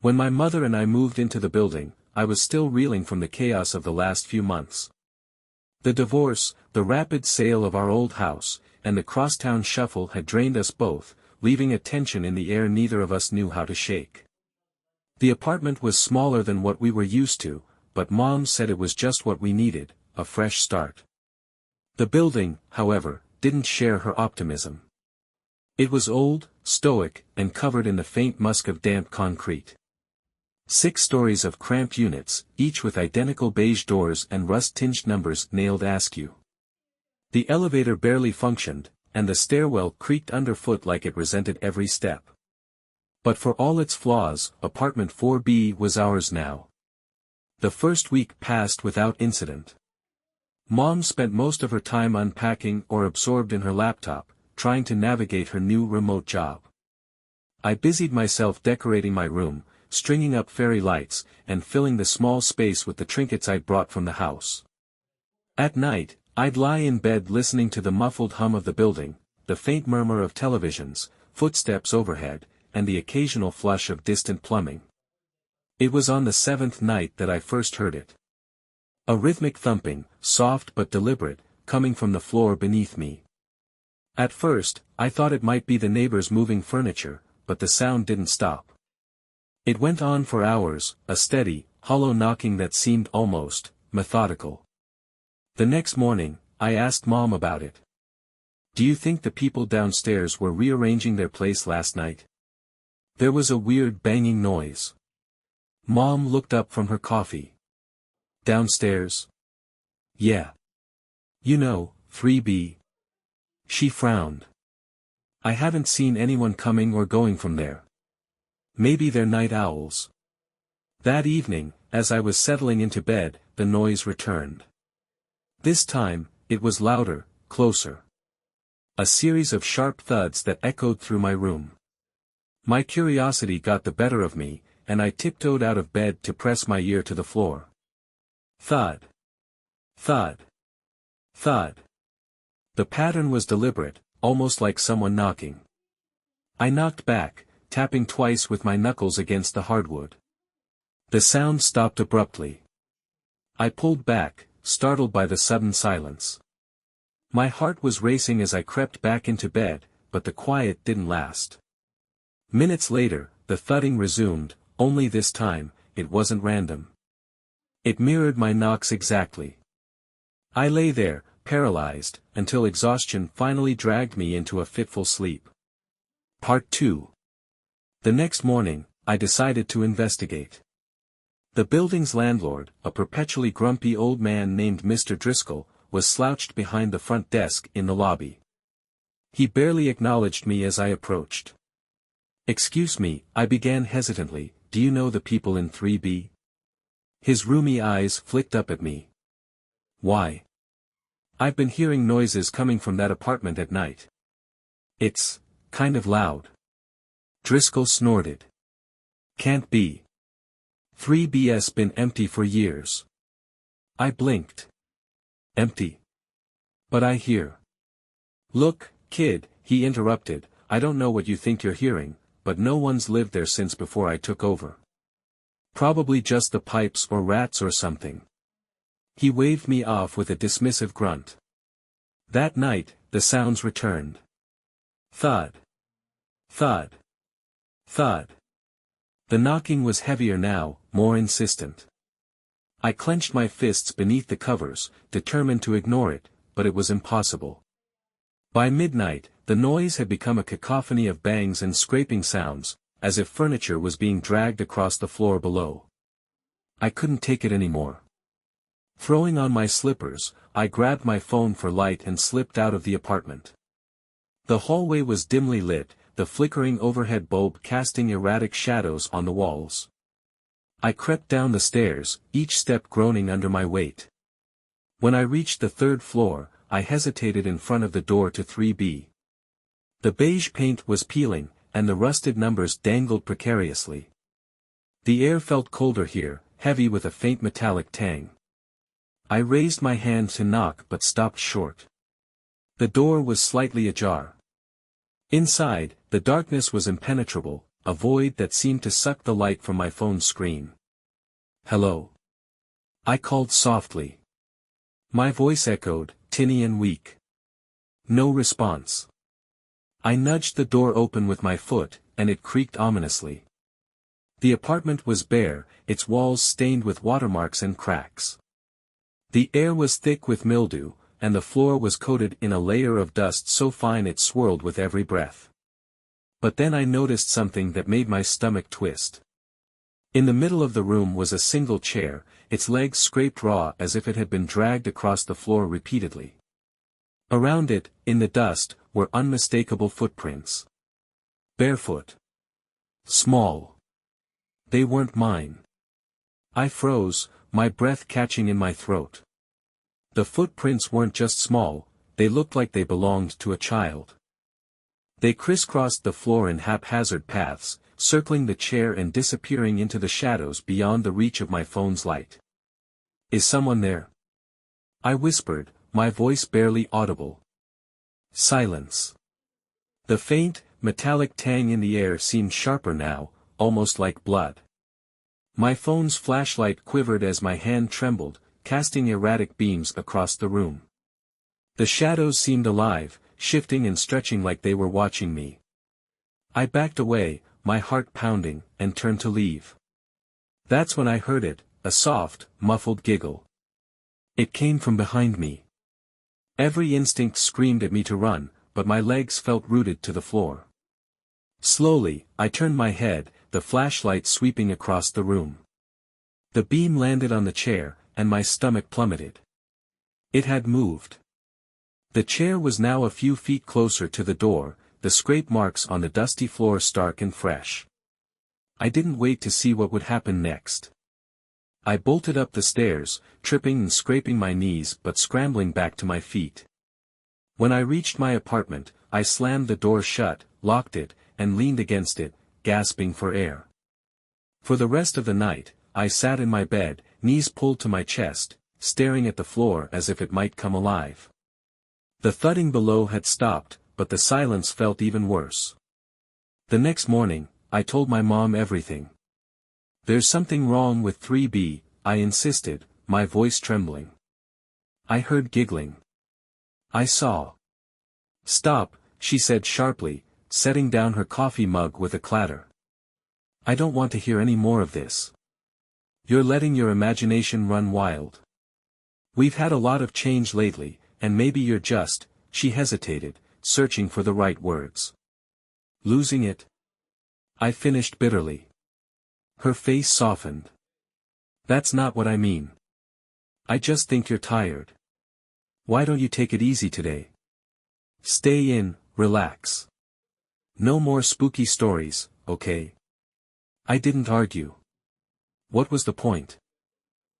When my mother and I moved into the building, I was still reeling from the chaos of the last few months. The divorce, the rapid sale of our old house, and the crosstown shuffle had drained us both, leaving a tension in the air neither of us knew how to shake. The apartment was smaller than what we were used to, but Mom said it was just what we needed, a fresh start. The building, however, didn't share her optimism. It was old, stoic, and covered in the faint musk of damp concrete. 6 stories of cramped units, each with identical beige doors and rust-tinged numbers nailed askew. The elevator barely functioned, and the stairwell creaked underfoot like it resented every step. But for all its flaws, apartment 4B was ours now. The first week passed without incident. Mom spent most of her time unpacking or absorbed in her laptop, trying to navigate her new remote job. I busied myself decorating my room, stringing up fairy lights, and filling the small space with the trinkets I'd brought from the house. At night, I'd lie in bed listening to the muffled hum of the building, the faint murmur of televisions, footsteps overhead, and the occasional flush of distant plumbing. It was on the 7th night that I first heard it. A rhythmic thumping, soft but deliberate, coming from the floor beneath me. At first, I thought it might be the neighbors moving furniture, but the sound didn't stop. It went on for hours, a steady, hollow knocking that seemed almost methodical. The next morning, I asked Mom about it. "Do you think the people downstairs were rearranging their place last night?" There was a weird banging noise. Mom looked up from her coffee. "Downstairs?" "Yeah. 3B. She frowned. "I haven't seen anyone coming or going from there. Maybe they're night owls." That evening, as I was settling into bed, the noise returned. This time, it was louder, closer. A series of sharp thuds that echoed through my room. My curiosity got the better of me, and I tiptoed out of bed to press my ear to the floor. Thud. Thud. Thud. The pattern was deliberate, almost like someone knocking. I knocked back, tapping twice with my knuckles against the hardwood. The sound stopped abruptly. I pulled back, startled by the sudden silence. My heart was racing as I crept back into bed, but the quiet didn't last. Minutes later, the thudding resumed, only this time, it wasn't random. It mirrored my knocks exactly. I lay there, paralyzed, until exhaustion finally dragged me into a fitful sleep. Part 2. The next morning, I decided to investigate. The building's landlord, a perpetually grumpy old man named Mr. Driscoll, was slouched behind the front desk in the lobby. He barely acknowledged me as I approached. "Excuse me," I began hesitantly, "do you know the people in 3B? His rheumy eyes flicked up at me. "Why?" "I've been hearing noises coming from that apartment at night. It's kind of loud." Driscoll snorted. "Can't be. 3B's been empty for years." I blinked. "Empty? But I hear." "Look, kid," he interrupted, "I don't know what you think you're hearing, but no one's lived there since before I took over. Probably just the pipes or rats or something." He waved me off with a dismissive grunt. That night, the sounds returned. Thud. Thud. Thud. The knocking was heavier now, more insistent. I clenched my fists beneath the covers, determined to ignore it, but it was impossible. By midnight, the noise had become a cacophony of bangs and scraping sounds, as if furniture was being dragged across the floor below. I couldn't take it anymore. Throwing on my slippers, I grabbed my phone for light and slipped out of the apartment. The hallway was dimly lit, the flickering overhead bulb casting erratic shadows on the walls. I crept down the stairs, each step groaning under my weight. When I reached the 3rd floor, I hesitated in front of the door to 3B. The beige paint was peeling, and the rusted numbers dangled precariously. The air felt colder here, heavy with a faint metallic tang. I raised my hand to knock but stopped short. The door was slightly ajar. Inside, the darkness was impenetrable, a void that seemed to suck the light from my phone's screen. "Hello?" I called softly. My voice echoed, tinny and weak. No response. I nudged the door open with my foot, and it creaked ominously. The apartment was bare, its walls stained with watermarks and cracks. The air was thick with mildew, and the floor was coated in a layer of dust so fine it swirled with every breath. But then I noticed something that made my stomach twist. In the middle of the room was a single chair, its legs scraped raw as if it had been dragged across the floor repeatedly. Around it, in the dust, were unmistakable footprints. Barefoot. Small. They weren't mine. I froze, my breath catching in my throat. The footprints weren't just small, they looked like they belonged to a child. They crisscrossed the floor in haphazard paths, circling the chair and disappearing into the shadows beyond the reach of my phone's light. "Is someone there?" I whispered, my voice barely audible. Silence. The faint, metallic tang in the air seemed sharper now, almost like blood. My phone's flashlight quivered as my hand trembled, casting erratic beams across the room. The shadows seemed alive, shifting and stretching like they were watching me. I backed away, my heart pounding, and turned to leave. That's when I heard it, a soft, muffled giggle. It came from behind me. Every instinct screamed at me to run, but my legs felt rooted to the floor. Slowly, I turned my head, the flashlight sweeping across the room. The beam landed on the chair, and my stomach plummeted. It had moved. The chair was now a few feet closer to the door, the scrape marks on the dusty floor stark and fresh. I didn't wait to see what would happen next. I bolted up the stairs, tripping and scraping my knees but scrambling back to my feet. When I reached my apartment, I slammed the door shut, locked it, and leaned against it, gasping for air. For the rest of the night, I sat in my bed, knees pulled to my chest, staring at the floor as if it might come alive. The thudding below had stopped, but the silence felt even worse. The next morning, I told my mom everything. "There's something wrong with 3B, I insisted, my voice trembling. I heard giggling. I saw. "Stop," she said sharply, setting down her coffee mug with a clatter. "I don't want to hear any more of this. You're letting your imagination run wild. We've had a lot of change lately, and maybe you're just," she hesitated, searching for the right words. "Losing it?" I finished bitterly. Her face softened. "That's not what I mean. I just think you're tired. Why don't you take it easy today? Stay in, relax. No more spooky stories, okay?" I didn't argue. What was the point?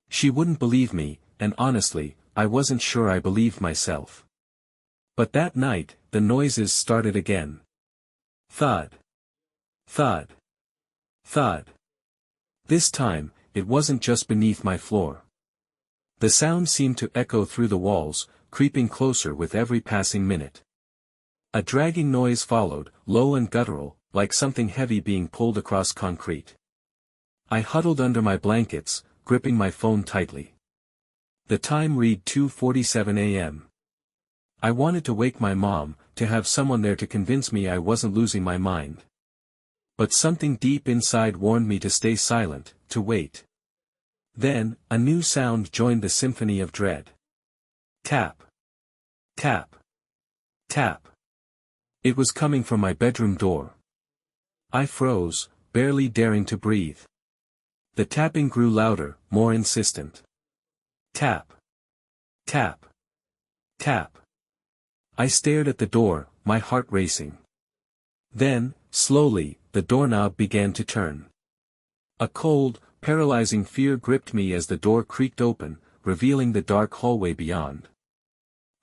She wouldn't believe me, and honestly, I wasn't sure I believed myself. But that night, the noises started again. Thud. Thud. Thud. This time, it wasn't just beneath my floor. The sound seemed to echo through the walls, creeping closer with every passing minute. A dragging noise followed, low and guttural, like something heavy being pulled across concrete. I huddled under my blankets, gripping my phone tightly. The time read 2:47 a.m. I wanted to wake my mom, to have someone there to convince me I wasn't losing my mind. But something deep inside warned me to stay silent, to wait. Then, a new sound joined the symphony of dread. Tap. Tap. Tap. It was coming from my bedroom door. I froze, barely daring to breathe. The tapping grew louder, more insistent. Tap. Tap. Tap. I stared at the door, my heart racing. Then, slowly, the doorknob began to turn. A cold, paralyzing fear gripped me as the door creaked open, revealing the dark hallway beyond.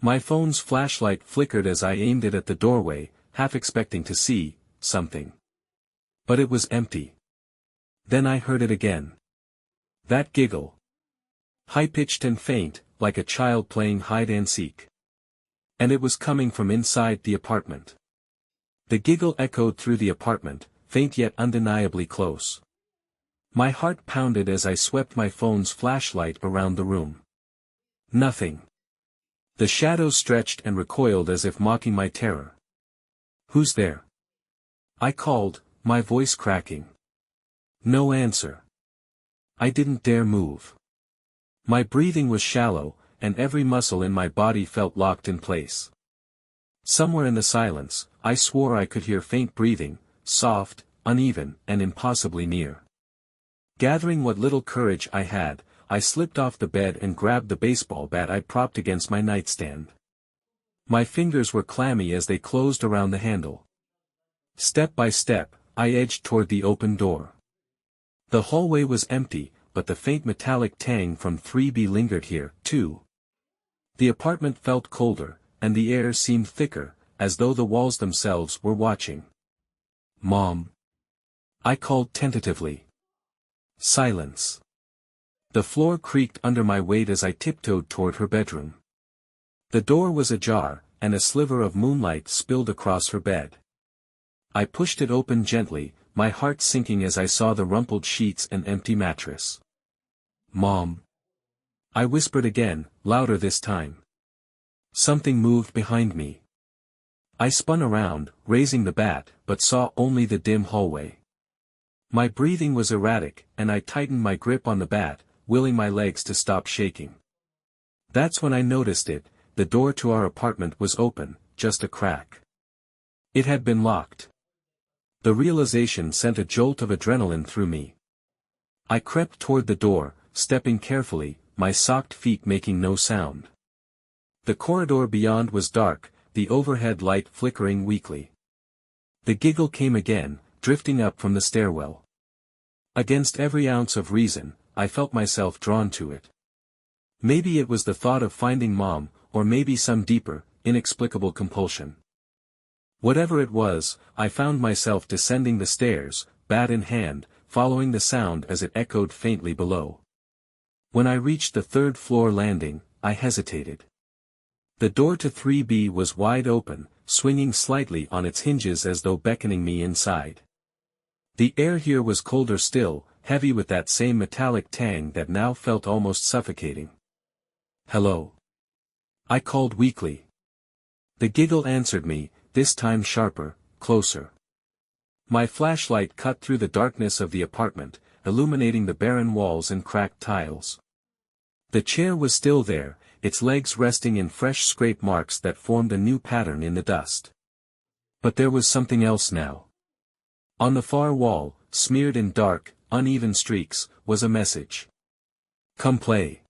My phone's flashlight flickered as I aimed it at the doorway, half expecting to see something. But it was empty. Then I heard it again. That giggle. High-pitched and faint, like a child playing hide-and-seek. And it was coming from inside the apartment. The giggle echoed through the apartment, faint yet undeniably close. My heart pounded as I swept my phone's flashlight around the room. Nothing. The shadows stretched and recoiled as if mocking my terror. "Who's there?" I called, my voice cracking. No answer. I didn't dare move. My breathing was shallow, and every muscle in my body felt locked in place. Somewhere in the silence, I swore I could hear faint breathing, soft, uneven, and impossibly near. Gathering what little courage I had, I slipped off the bed and grabbed the baseball bat I propped against my nightstand. My fingers were clammy as they closed around the handle. Step by step, I edged toward the open door. The hallway was empty, but the faint metallic tang from 3B lingered here, too. The apartment felt colder, and the air seemed thicker, as though the walls themselves were watching. "Mom?" I called tentatively. Silence. The floor creaked under my weight as I tiptoed toward her bedroom. The door was ajar, and a sliver of moonlight spilled across her bed. I pushed it open gently, my heart sinking as I saw the rumpled sheets and empty mattress. "Mom?" I whispered again, louder this time. Something moved behind me. I spun around, raising the bat, but saw only the dim hallway. My breathing was erratic, and I tightened my grip on the bat, willing my legs to stop shaking. That's when I noticed it. The door to our apartment was open, just a crack. It had been locked. The realization sent a jolt of adrenaline through me. I crept toward the door, stepping carefully, my socked feet making no sound. The corridor beyond was dark, the overhead light flickering weakly. The giggle came again, drifting up from the stairwell. Against every ounce of reason, I felt myself drawn to it. Maybe it was the thought of finding Mom, or maybe some deeper, inexplicable compulsion. Whatever it was, I found myself descending the stairs, bat in hand, following the sound as it echoed faintly below. When I reached the third-floor landing, I hesitated. The door to 3B was wide open, swinging slightly on its hinges as though beckoning me inside. The air here was colder still, heavy with that same metallic tang that now felt almost suffocating. "Hello?" I called weakly. The giggle answered me, this time sharper, closer. My flashlight cut through the darkness of the apartment, illuminating the barren walls and cracked tiles. The chair was still there, its legs resting in fresh scrape marks that formed a new pattern in the dust. But there was something else now. On the far wall, smeared in dark, uneven streaks, was a message. "Come play."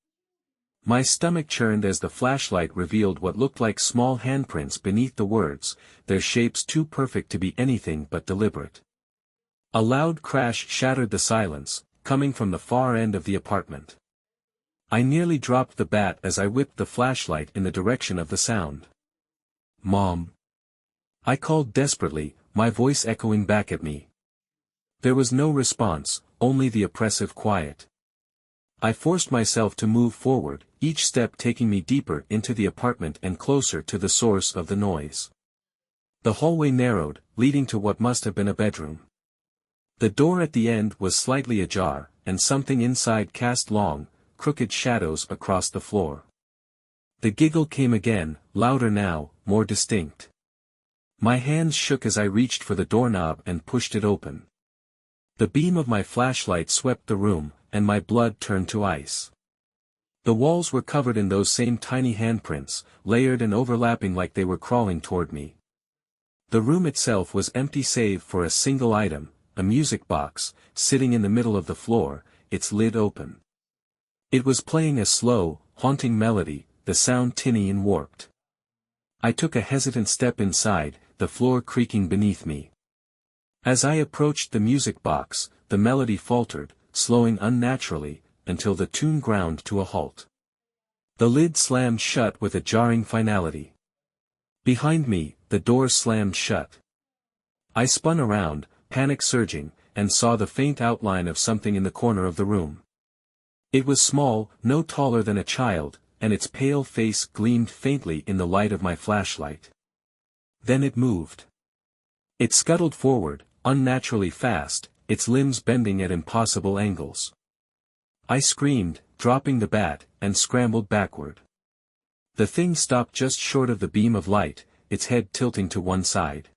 My stomach churned as the flashlight revealed what looked like small handprints beneath the words, their shapes too perfect to be anything but deliberate. A loud crash shattered the silence, coming from the far end of the apartment. I nearly dropped the bat as I whipped the flashlight in the direction of the sound. "Mom?" I called desperately, my voice echoing back at me. There was no response, only the oppressive quiet. I forced myself to move forward, each step taking me deeper into the apartment and closer to the source of the noise. The hallway narrowed, leading to what must have been a bedroom. The door at the end was slightly ajar, and something inside cast long, crooked shadows across the floor. The giggle came again, louder now, more distinct. My hands shook as I reached for the doorknob and pushed it open. The beam of my flashlight swept the room, and my blood turned to ice. The walls were covered in those same tiny handprints, layered and overlapping like they were crawling toward me. The room itself was empty save for a single item, a music box, sitting in the middle of the floor, its lid open. It was playing a slow, haunting melody, the sound tinny and warped. I took a hesitant step inside, the floor creaking beneath me. As I approached the music box, the melody faltered, slowing unnaturally, until the tune ground to a halt. The lid slammed shut with a jarring finality. Behind me, the door slammed shut. I spun around, panic surging, and saw the faint outline of something in the corner of the room. It was small, no taller than a child, and its pale face gleamed faintly in the light of my flashlight. Then it moved. It scuttled forward, unnaturally fast, its limbs bending at impossible angles. I screamed, dropping the bat, and scrambled backward. The thing stopped just short of the beam of light, its head tilting to one side.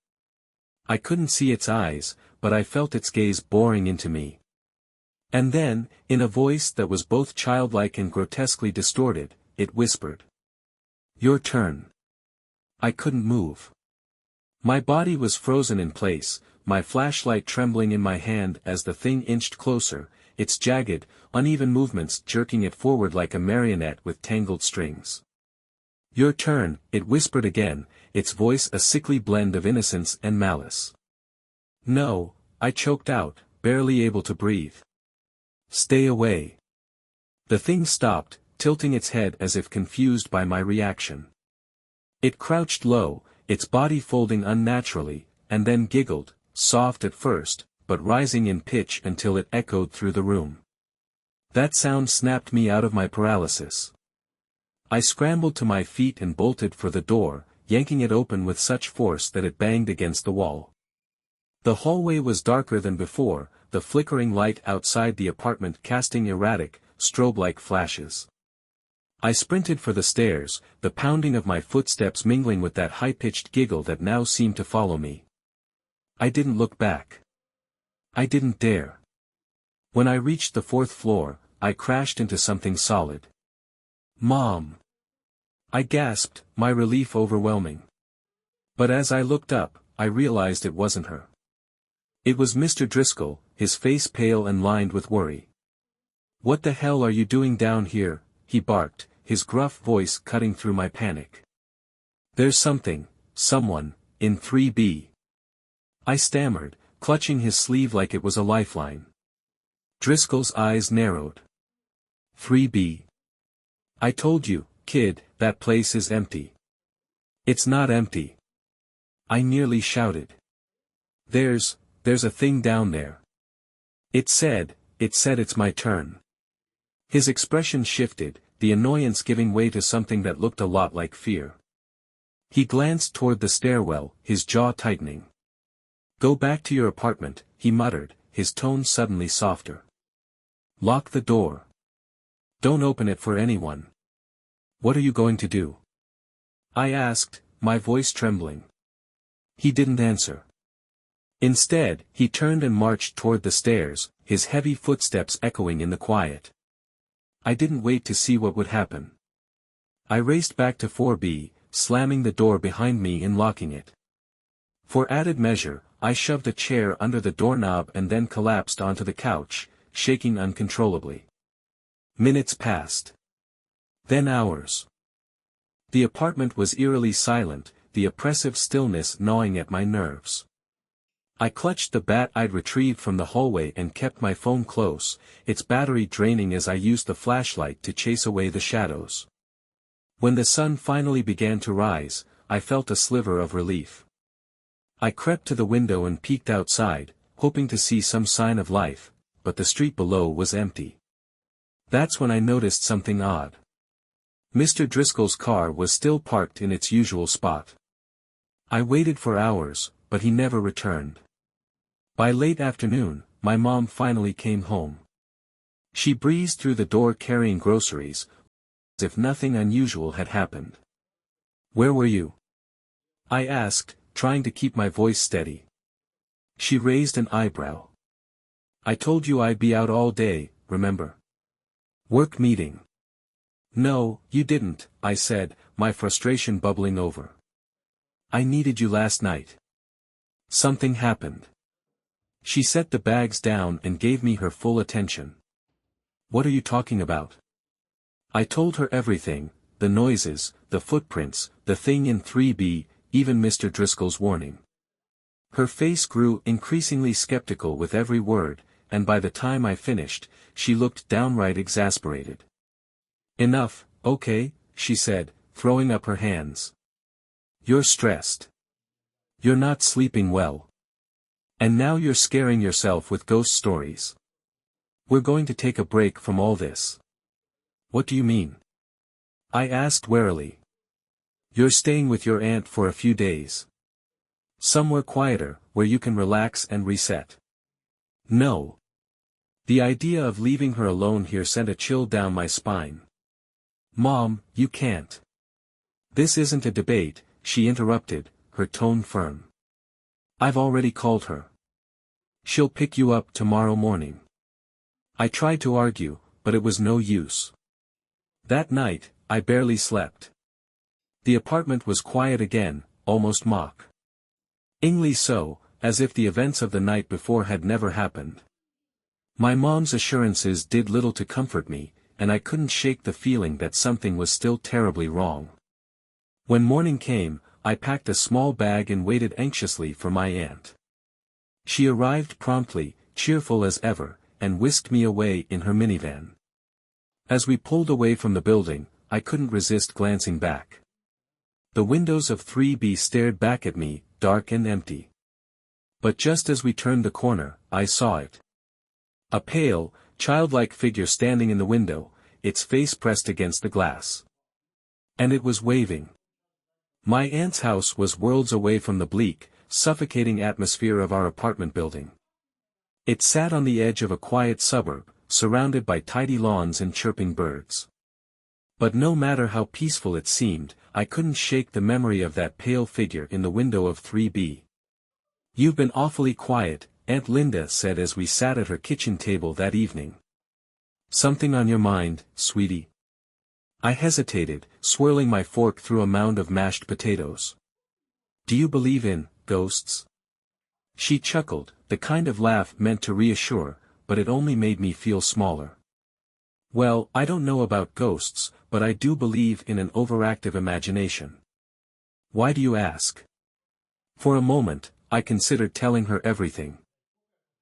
I couldn't see its eyes, but I felt its gaze boring into me. And then, in a voice that was both childlike and grotesquely distorted, it whispered. "Your turn." I couldn't move. My body was frozen in place, my flashlight trembling in my hand as the thing inched closer, its jagged, uneven movements jerking it forward like a marionette with tangled strings. "Your turn," it whispered again, its voice a sickly blend of innocence and malice. "No," I choked out, barely able to breathe. "Stay away." The thing stopped, tilting its head as if confused by my reaction. It crouched low, its body folding unnaturally, and then giggled, soft at first, but rising in pitch until it echoed through the room. That sound snapped me out of my paralysis. I scrambled to my feet and bolted for the door, yanking it open with such force that it banged against the wall. The hallway was darker than before, the flickering light outside the apartment casting erratic, strobe-like flashes. I sprinted for the stairs, the pounding of my footsteps mingling with that high-pitched giggle that now seemed to follow me. I didn't look back. I didn't dare. When I reached the 4th floor, I crashed into something solid. "Mom!" I gasped, my relief overwhelming. But as I looked up, I realized it wasn't her. It was Mr. Driscoll, his face pale and lined with worry. "What the hell are you doing down here?" he barked, his gruff voice cutting through my panic. "There's someone, in 3B. I stammered, clutching his sleeve like it was a lifeline. Driscoll's eyes narrowed. 3B. "I told you, kid, that place is empty." "It's not empty." I nearly shouted. There's a thing down there." It said it's my turn." His expression shifted, the annoyance giving way to something that looked a lot like fear. He glanced toward the stairwell, his jaw tightening. "Go back to your apartment," he muttered, his tone suddenly softer. "Lock the door. Don't open it for anyone." "What are you going to do?" I asked, my voice trembling. He didn't answer. Instead, he turned and marched toward the stairs, his heavy footsteps echoing in the quiet. I didn't wait to see what would happen. I raced back to 4B, slamming the door behind me and locking it. For added measure, I shoved a chair under the doorknob and then collapsed onto the couch, shaking uncontrollably. Minutes passed. Then hours. The apartment was eerily silent, the oppressive stillness gnawing at my nerves. I clutched the bat I'd retrieved from the hallway and kept my phone close, its battery draining as I used the flashlight to chase away the shadows. When the sun finally began to rise, I felt a sliver of relief. I crept to the window and peeked outside, hoping to see some sign of life, but the street below was empty. That's when I noticed something odd. Mr. Driscoll's car was still parked in its usual spot. I waited for hours, but he never returned. By late afternoon, my mom finally came home. She breezed through the door carrying groceries, as if nothing unusual had happened. "Where were you?" I asked, trying to keep my voice steady. She raised an eyebrow. "I told you I'd be out all day, remember? Work meeting." "No, you didn't," I said, my frustration bubbling over. "I needed you last night. Something happened." She set the bags down and gave me her full attention. "What are you talking about?" I told her everything, the noises, the footprints, the thing in 3B, even Mr. Driscoll's warning. Her face grew increasingly skeptical with every word, and by the time I finished, she looked downright exasperated. "Enough, okay," she said, throwing up her hands. "You're stressed. You're not sleeping well. And now you're scaring yourself with ghost stories. We're going to take a break from all this." "What do you mean?" I asked warily. "You're staying with your aunt for a few days." Somewhere quieter, where you can relax and reset. No. The idea of leaving her alone here sent a chill down my spine. Mom, you can't. This isn't a debate, she interrupted, her tone firm. I've already called her. She'll pick you up tomorrow morning. I tried to argue, but it was no use. That night, I barely slept. The apartment was quiet again, almost mockingly so, as if the events of the night before had never happened. My mom's assurances did little to comfort me, and I couldn't shake the feeling that something was still terribly wrong. When morning came, I packed a small bag and waited anxiously for my aunt. She arrived promptly, cheerful as ever, and whisked me away in her minivan. As we pulled away from the building, I couldn't resist glancing back. The windows of 3B stared back at me, dark and empty. But just as we turned the corner, I saw it. A pale, childlike figure standing in the window, its face pressed against the glass. And it was waving. My aunt's house was worlds away from the bleak, suffocating atmosphere of our apartment building. It sat on the edge of a quiet suburb, surrounded by tidy lawns and chirping birds. But no matter how peaceful it seemed, I couldn't shake the memory of that pale figure in the window of 3B. You've been awfully quiet, Aunt Linda said as we sat at her kitchen table that evening. Something on your mind, sweetie? I hesitated, swirling my fork through a mound of mashed potatoes. Do you believe in ghosts? She chuckled, the kind of laugh meant to reassure, but it only made me feel smaller. Well, I don't know about ghosts, but I do believe in an overactive imagination. Why do you ask? For a moment, I considered telling her everything.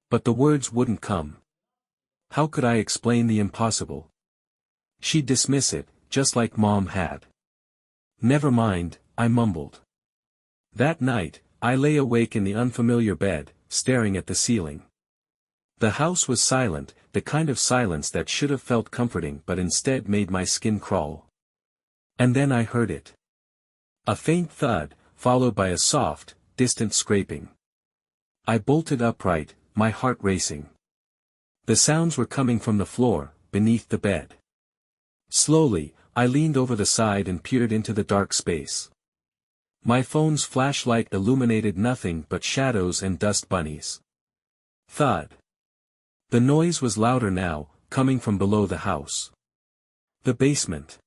But the words wouldn't come. How could I explain the impossible? She'd dismiss it, just like Mom had. Never mind, I mumbled. That night, I lay awake in the unfamiliar bed, staring at the ceiling. The house was silent, the kind of silence that should have felt comforting but instead made my skin crawl. And then I heard it. A faint thud, followed by a soft, distant scraping. I bolted upright, my heart racing. The sounds were coming from the floor, beneath the bed. Slowly, I leaned over the side and peered into the dark space. My phone's flashlight illuminated nothing but shadows and dust bunnies. Thud. The noise was louder now, coming from below the house. The basement.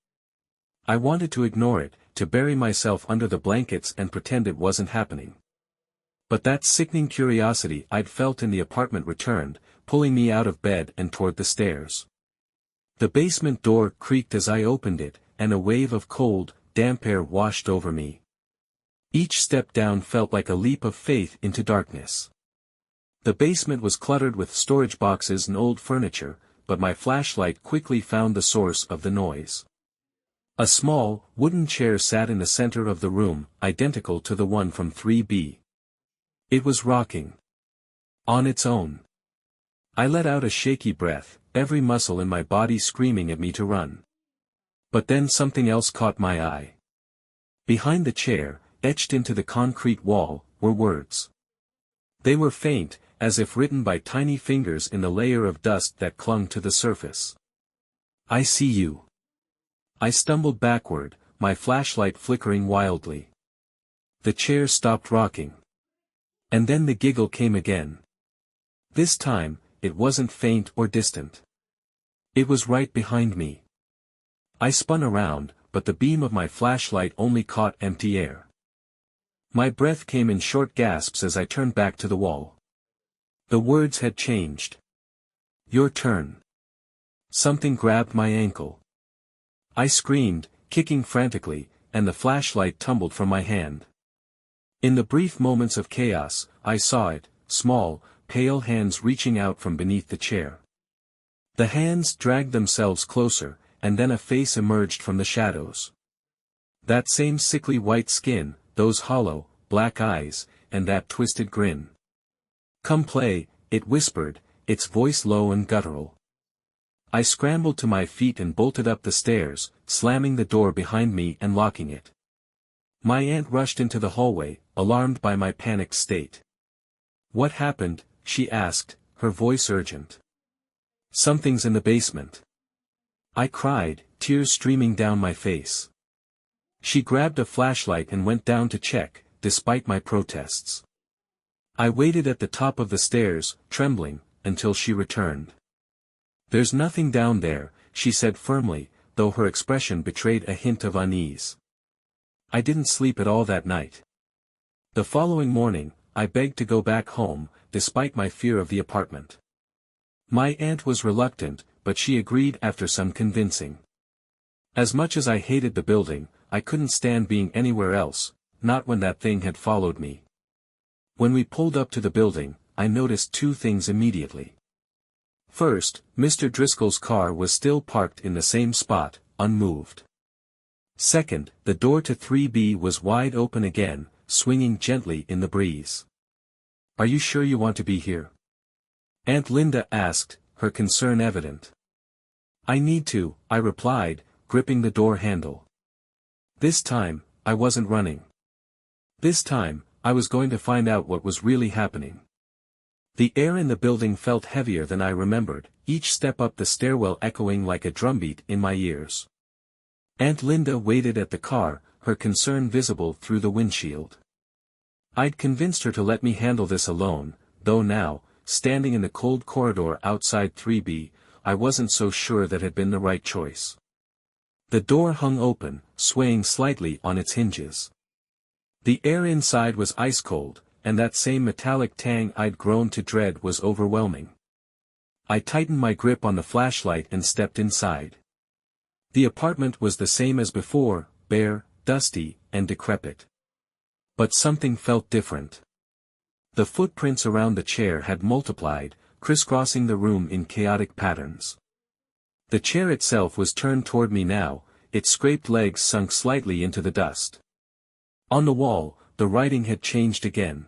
I wanted to ignore it, to bury myself under the blankets and pretend it wasn't happening. But that sickening curiosity I'd felt in the apartment returned, pulling me out of bed and toward the stairs. The basement door creaked as I opened it, and a wave of cold, damp air washed over me. Each step down felt like a leap of faith into darkness. The basement was cluttered with storage boxes and old furniture, but my flashlight quickly found the source of the noise. A small, wooden chair sat in the center of the room, identical to the one from 3B. It was rocking. On its own. I let out a shaky breath, every muscle in my body screaming at me to run. But then something else caught my eye. Behind the chair, etched into the concrete wall, were words. They were faint, as if written by tiny fingers in the layer of dust that clung to the surface. I see you. I stumbled backward, my flashlight flickering wildly. The chair stopped rocking. And then the giggle came again. This time, it wasn't faint or distant. It was right behind me. I spun around, but the beam of my flashlight only caught empty air. My breath came in short gasps as I turned back to the wall. The words had changed. Your turn. Something grabbed my ankle. I screamed, kicking frantically, and the flashlight tumbled from my hand. In the brief moments of chaos, I saw it, small, pale hands reaching out from beneath the chair. The hands dragged themselves closer, and then a face emerged from the shadows. That same sickly white skin, those hollow, black eyes, and that twisted grin. Come play, it whispered, its voice low and guttural. I scrambled to my feet and bolted up the stairs, slamming the door behind me and locking it. My aunt rushed into the hallway, alarmed by my panicked state. "What happened?" she asked, her voice urgent. "Something's in the basement," I cried, tears streaming down my face. She grabbed a flashlight and went down to check, despite my protests. I waited at the top of the stairs, trembling, until she returned. "There's nothing down there," she said firmly, though her expression betrayed a hint of unease. I didn't sleep at all that night. The following morning, I begged to go back home, despite my fear of the apartment. My aunt was reluctant, but she agreed after some convincing. As much as I hated the building, I couldn't stand being anywhere else, not when that thing had followed me. When we pulled up to the building, I noticed two things immediately. First, Mr. Driscoll's car was still parked in the same spot, unmoved. Second, the door to 3B was wide open again, swinging gently in the breeze. "Are you sure you want to be here?" Aunt Linda asked, her concern evident. "I need to," I replied, gripping the door handle. This time, I wasn't running. This time, I was going to find out what was really happening. The air in the building felt heavier than I remembered, each step up the stairwell echoing like a drumbeat in my ears. Aunt Linda waited at the car, her concern visible through the windshield. I'd convinced her to let me handle this alone, though now, standing in the cold corridor outside 3B, I wasn't so sure that had been the right choice. The door hung open, swaying slightly on its hinges. The air inside was ice cold, and that same metallic tang I'd grown to dread was overwhelming. I tightened my grip on the flashlight and stepped inside. The apartment was the same as before, bare, dusty, and decrepit. But something felt different. The footprints around the chair had multiplied, crisscrossing the room in chaotic patterns. The chair itself was turned toward me now, its scraped legs sunk slightly into the dust. On the wall, the writing had changed again.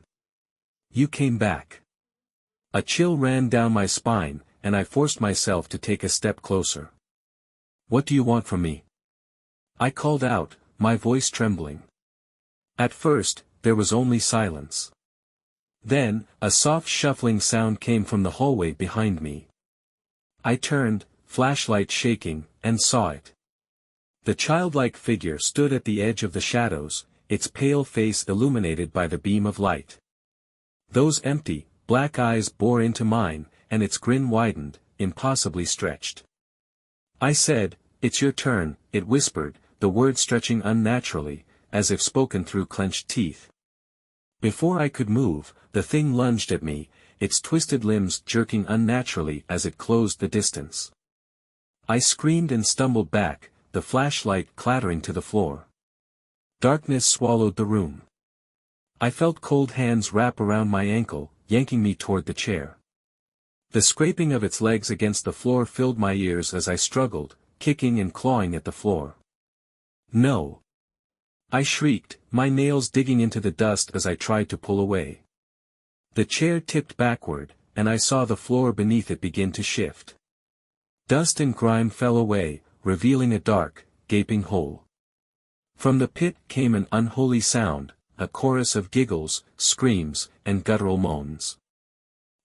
"You came back." A chill ran down my spine, and I forced myself to take a step closer. "What do you want from me?" I called out, my voice trembling. At first, there was only silence. Then, a soft shuffling sound came from the hallway behind me. I turned, flashlight shaking, and saw it. The childlike figure stood at the edge of the shadows, its pale face illuminated by the beam of light. Those empty, black eyes bore into mine, and its grin widened, impossibly stretched. I said, "It's your turn," it whispered, the word stretching unnaturally, as if spoken through clenched teeth. Before I could move, the thing lunged at me, its twisted limbs jerking unnaturally as it closed the distance. I screamed and stumbled back, the flashlight clattering to the floor. Darkness swallowed the room. I felt cold hands wrap around my ankle, yanking me toward the chair. The scraping of its legs against the floor filled my ears as I struggled, kicking and clawing at the floor. "No!" I shrieked, my nails digging into the dust as I tried to pull away. The chair tipped backward, and I saw the floor beneath it begin to shift. Dust and grime fell away, revealing a dark, gaping hole. From the pit came an unholy sound, a chorus of giggles, screams, and guttural moans.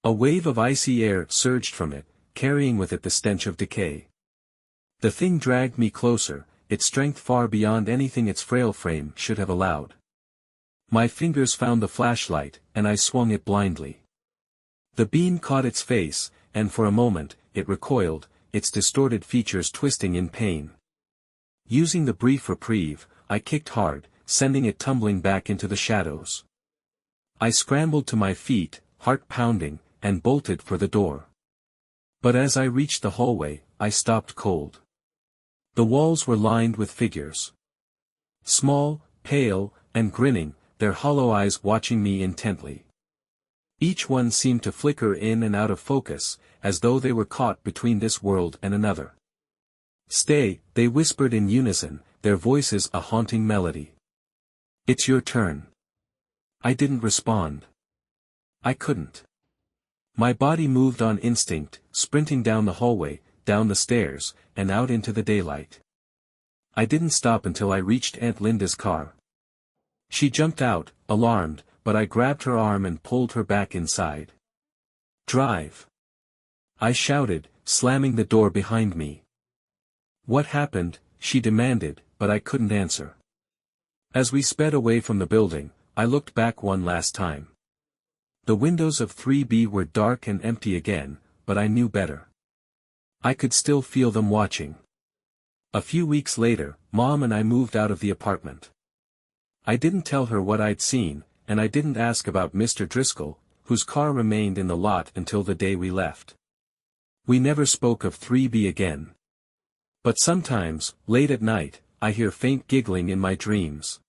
A wave of icy air surged from it, carrying with it the stench of decay. The thing dragged me closer, its strength far beyond anything its frail frame should have allowed. My fingers found the flashlight, and I swung it blindly. The beam caught its face, and for a moment, it recoiled, its distorted features twisting in pain. Using the brief reprieve, I kicked hard, sending it tumbling back into the shadows. I scrambled to my feet, heart pounding, and bolted for the door. But as I reached the hallway, I stopped cold. The walls were lined with figures. Small, pale, and grinning, their hollow eyes watching me intently. Each one seemed to flicker in and out of focus, as though they were caught between this world and another. "Stay," they whispered in unison, their voices a haunting melody. "It's your turn." I didn't respond. I couldn't. My body moved on instinct, sprinting down the hallway, down the stairs, and out into the daylight. I didn't stop until I reached Aunt Linda's car. She jumped out, alarmed, but I grabbed her arm and pulled her back inside. "Drive!" I shouted, slamming the door behind me. "What happened?" she demanded, but I couldn't answer. As we sped away from the building, I looked back one last time. The windows of 3B were dark and empty again, but I knew better. I could still feel them watching. A few weeks later, Mom and I moved out of the apartment. I didn't tell her what I'd seen, and I didn't ask about Mr. Driscoll, whose car remained in the lot until the day we left. We never spoke of 3B again. But sometimes, late at night, I hear faint giggling in my dreams.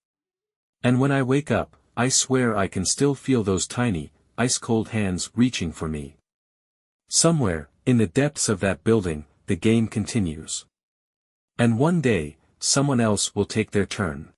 And when I wake up, I swear I can still feel those tiny, ice-cold hands reaching for me. Somewhere, in the depths of that building, the game continues. And one day, someone else will take their turn.